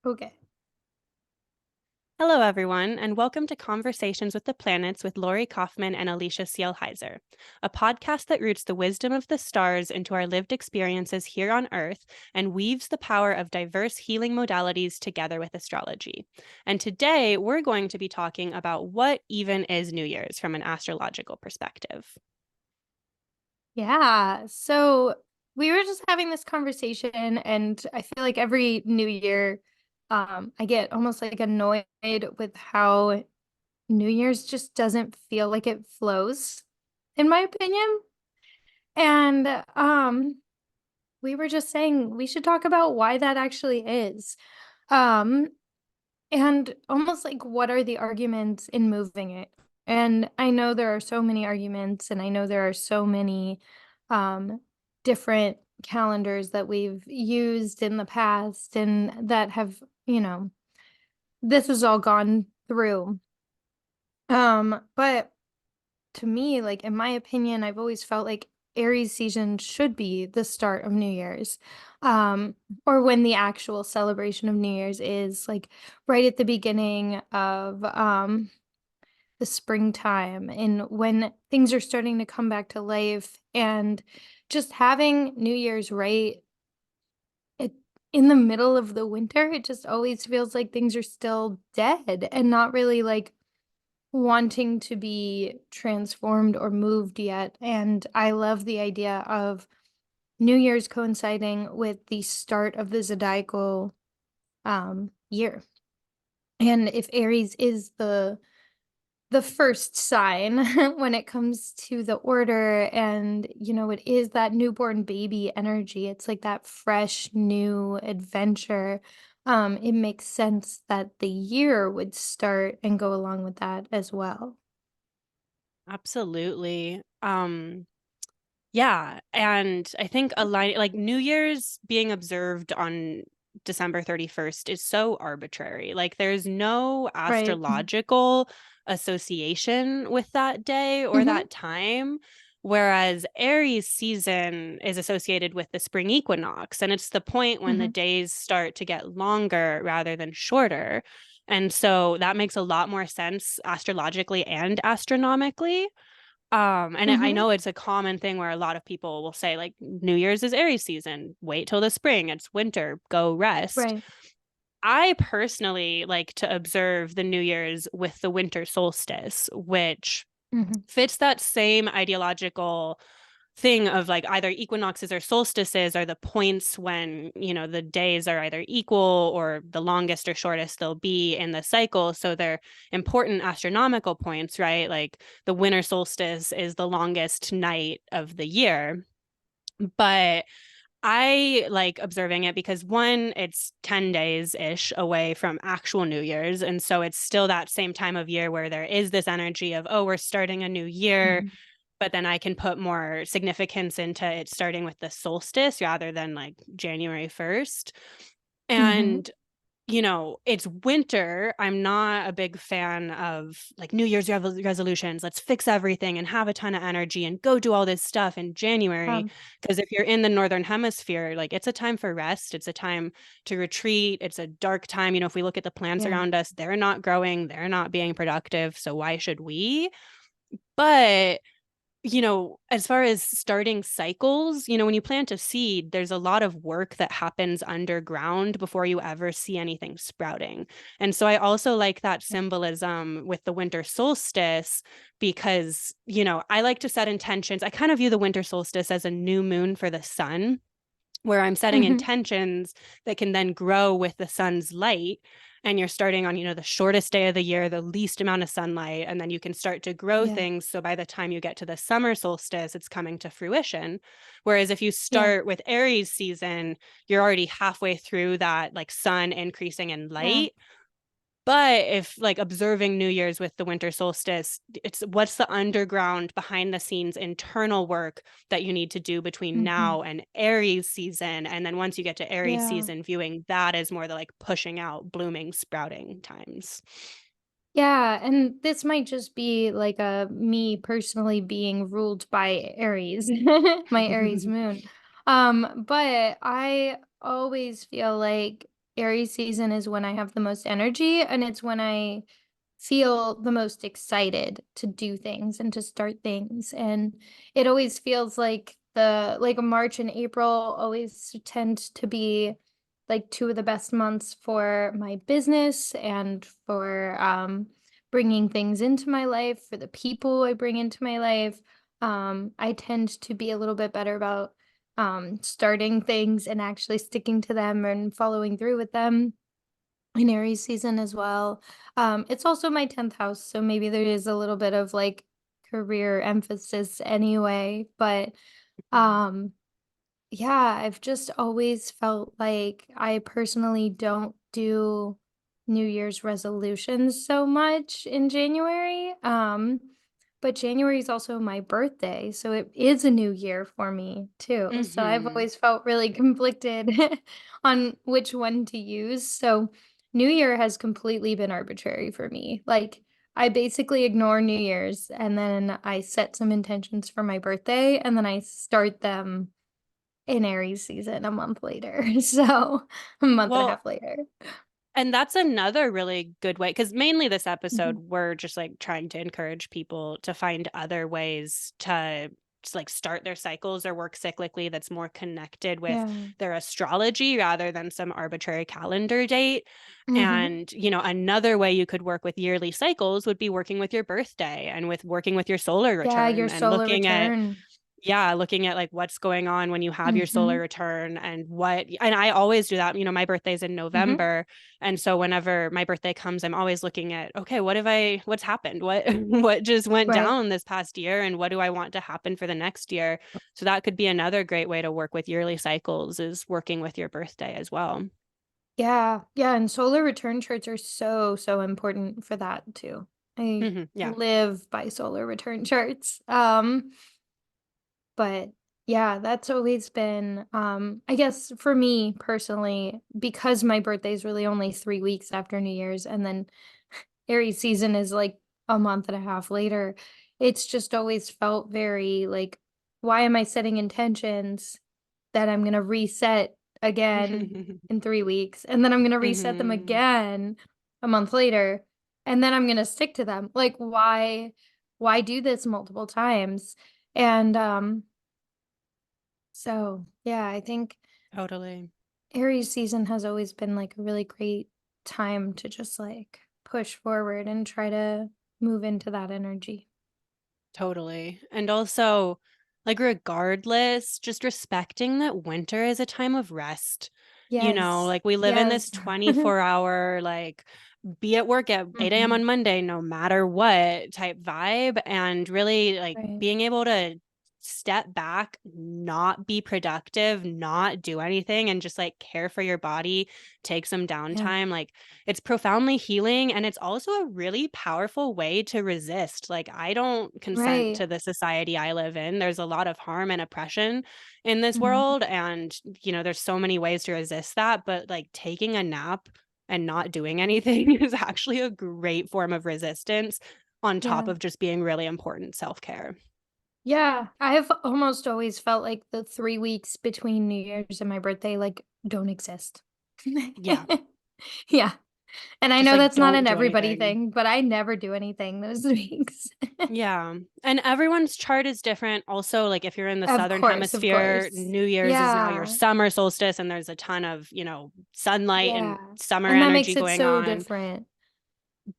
Okay. Hello, everyone, and welcome to Conversations with the Planets with Lori Kaufman and Alicia Cielle Heiser, a podcast that roots the wisdom of the stars into our lived experiences here on Earth and weaves the power of diverse healing modalities together with astrology. And today, we're going to be talking about what even is New Year's from an astrological perspective. Yeah. So we were just having this conversation, and I feel like every new year, I get almost like annoyed with how New Year's just doesn't feel like it flows, in my opinion. And we were just saying we should talk about why that actually is. Um, and almost like what are the arguments in moving it? And I know there are so many arguments, and I know there are so many um, different calendars that we've used in the past and that have, this has all gone through. But to me, like in my opinion, I've always felt like Aries season should be the start of New Year's. Um, or when the actual celebration of New Year's is like right at the beginning of the springtime and when things are starting to come back to life, and just having New Year's right it, in the middle of the winter, it just always feels like things are still dead and not really like wanting to be transformed or moved yet. And I love the idea of New Year's coinciding with the start of the zodiacal year. And if Aries is the first sign when it comes to the order, and it is that newborn baby energy, it's like that fresh new adventure. It makes sense that the year would start and go along with that as well. Absolutely. Yeah, and I think like New Year's being observed on December 31st is so arbitrary. Like there's no Right. astrological association with that day or Hmm. that time. Whereas Aries season is associated with the spring equinox, and it's the point when the Hmm. days start to get longer rather than shorter. And so that makes a lot more sense astrologically and astronomically. And I Hmm. know it's a common thing where a lot of people will say, like, New Year's is Aries season, wait till the spring, it's winter, go rest. Right. I personally like to observe the New Year's with the winter solstice, which Hmm. fits that same ideological thing of like either equinoxes or solstices are the points when, the days are either equal or the longest or shortest they'll be in the cycle. So they're important astronomical points, right? Like the winter solstice is the longest night of the year. But I like observing it because one, it's 10 days ish away from actual New Year's. And so it's still that same time of year where there is this energy of, oh, we're starting a new year, Hmm. but then I can put more significance into it starting with the solstice rather than like January 1st. Hmm. And it's winter. I'm not a big fan of like New Year's resolutions. Let's fix everything and have a ton of energy and go do all this stuff in January. Because if you're in the Northern Hemisphere, like it's a time for rest. It's a time to retreat. It's a dark time. If we look at the plants Yeah. around us, they're not growing, they're not being productive. So why should we? But as far as starting cycles, when you plant a seed, there's a lot of work that happens underground before you ever see anything sprouting. And so I also like that symbolism with the winter solstice because, I like to set intentions. I kind of view the winter solstice as a new moon for the sun, where I'm setting Hmm. intentions that can then grow with the sun's light. And you're starting on, the shortest day of the year, the least amount of sunlight, and then you can start to grow Yeah. things. So by the time you get to the summer solstice, it's coming to fruition. Whereas if you Yeah. start with Aries season, you're already halfway through that like sun increasing in Yeah. light. But if like observing New Year's with the winter solstice, it's what's the underground behind the scenes internal work that you need to do between Hmm. now and Aries season. And then once you get to Aries Yeah. season, viewing that as more the like pushing out, blooming, sprouting times. Yeah, and this might just be like a me personally being ruled by Aries, my Aries moon. But I always feel like Aries season is when I have the most energy, and it's when I feel the most excited to do things and to start things. And it always feels like March and April always tend to be like two of the best months for my business and for bringing things into my life, for the people I bring into my life. I tend to be a little bit better about starting things and actually sticking to them and following through with them in Aries season as well. It's also my 10th house, so maybe there is a little bit of like career emphasis anyway, but um yeah, I've just always felt like I personally don't do New Year's resolutions so much in January. But January is also my birthday, so it is a new year for me too. So I've Mm-hmm. always felt really conflicted on which one to use. So New Year has completely been arbitrary for me. Like I basically ignore New Year's and then I set some intentions for my birthday and then I start them in Aries season a month later. So a month and a Well, half later. and that's another really good way, because mainly this episode, Mhm. we're just like trying to encourage people to find other ways to just like start their cycles or work cyclically that's more connected with Yeah. their astrology rather than some arbitrary calendar date. Mhm. And, another way you could work with yearly cycles would be working with your birthday and with working with your solar Yeah, your return and solar return. looking at like what's going on when you have your solar Mhm. return and I always do that. My birthday's in Mhm. November. And so whenever my birthday comes, I'm always looking at, okay, what's happened? What, what just went Right. down this past year? And what do I want to happen for the next year? So that could be another great way to work with yearly cycles is working with your birthday as well. Yeah. Yeah, and solar return charts are so, so important for that too. I Yeah, live by solar return charts. But yeah, that's always been I guess for me personally, because my birthday is really only 3 weeks after New Year's and then Aries season is like a month and a half later, it's just always felt very like, why am I setting intentions that I'm gonna reset again in 3 weeks, and then I'm gonna reset them hmm again a month later, and then I'm gonna stick to them. Like, why do this multiple times? And, so, yeah, I think Totally. Aries season has always been, like, a really great time to just, like, push forward and try to move into that energy. Totally. And also, like, regardless, just respecting that winter is a time of rest. Yes. Like we live in this Yes. 24-hour, like, be at work at 8 a.m. Mhm. on Monday, no matter what type vibe. And really, like, Right. being able to step back, not be productive, not do anything, and just like care for your body, take some Yeah. downtime. Like, it's profoundly healing and it's also a really powerful way to resist. Like, I don't consent Right. to the society I live in. There's a lot of harm and oppression in this Mhm. world and there's so many ways to resist that, but like taking a nap and not doing anything is actually a great form of resistance on top Yeah. of just being really important self-care. Yeah, I've almost always felt like the 3 weeks between New Year's and my birthday, like, don't exist. Yeah, Yeah, and I just know like that's not don't an do everybody anything. thing, but I never do anything those weeks. Yeah. And everyone's chart is different. Also, like if you're in the Of southern course, of hemisphere, course. New Year's is now your Yeah, summer solstice and there's a ton of, sunlight and yeah, summer and that energy makes it going so on. different.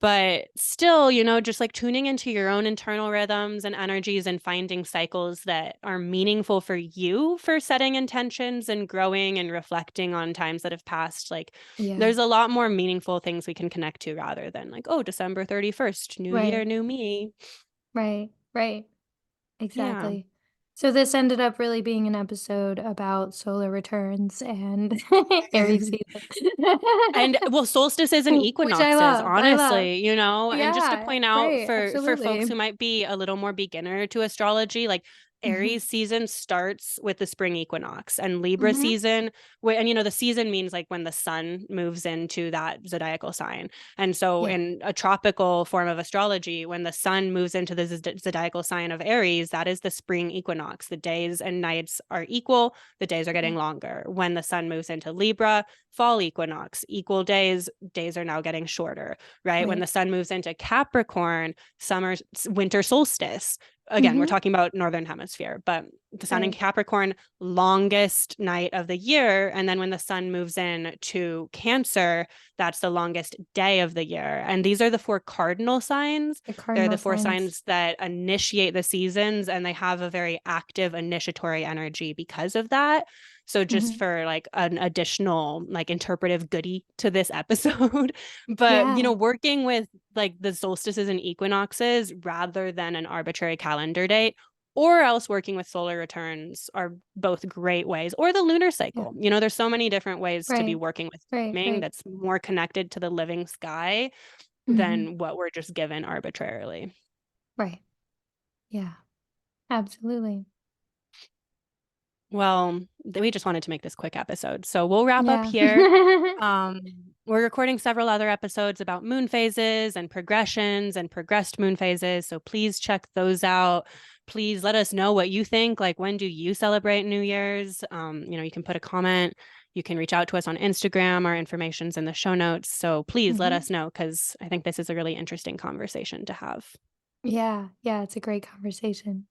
But still, just like tuning into your own internal rhythms and energies and finding cycles that are meaningful for you for setting intentions and growing and reflecting on times that have passed. Like, Yeah, there's a lot more meaningful things we can connect to rather than like, oh, December 31st, new year, right, new me. right, right. Yeah. Exactly. So this ended up really being an episode about solar returns and Aries season. And well, solstices and Which I equinoxes, love, I love. honestly, and just to Yeah, point out right, for folks absolutely. who might be a little more beginner to astrology, like Mhm. Aries season starts with the spring equinox, and Libra Mhm. season, and the season means like when the sun moves into that zodiacal sign. And so Yeah. in a tropical form of astrology, when the sun moves into the zodiacal sign of Aries, that is the spring equinox. The days and nights are equal, the days are getting Yeah. longer. When the sun moves into Libra, fall equinox, equal days, days are now getting shorter, right? When Right. the sun moves into Capricorn, winter solstice. Again, we're Mhm. talking about northern hemisphere, but the sun in Right. Capricorn, longest night of the year. And then when the sun moves in to Cancer, that's the longest day of the year. And these are the four cardinal signs. The They're the cardinal four signs. signs that initiate the seasons, and they have a very active initiatory energy because of that. So just Mhm. for like an additional like interpretive goodie to this episode, but Yeah. working with like the solstices and equinoxes rather than an arbitrary calendar date, or else working with solar returns, are both great ways, or the lunar Yeah. cycle. There's so many different ways to be Right. working with Right. timing Right. that's more connected to the living sky Mhm. than what we're just given arbitrarily. Right. Yeah. Absolutely. Well, we just wanted to make this quick episode. So we'll wrap up Yeah. here. Um, we're recording several other episodes about moon phases and progressions and progressed moon phases. So please check those out. Please let us know what you think. Like, when do you celebrate New Year's? You can put a comment. You can reach out to us on Instagram. Our information's in the show notes. So please let Mhm. us know, because I think this is a really interesting conversation to have. Yeah. Yeah. It's a great conversation.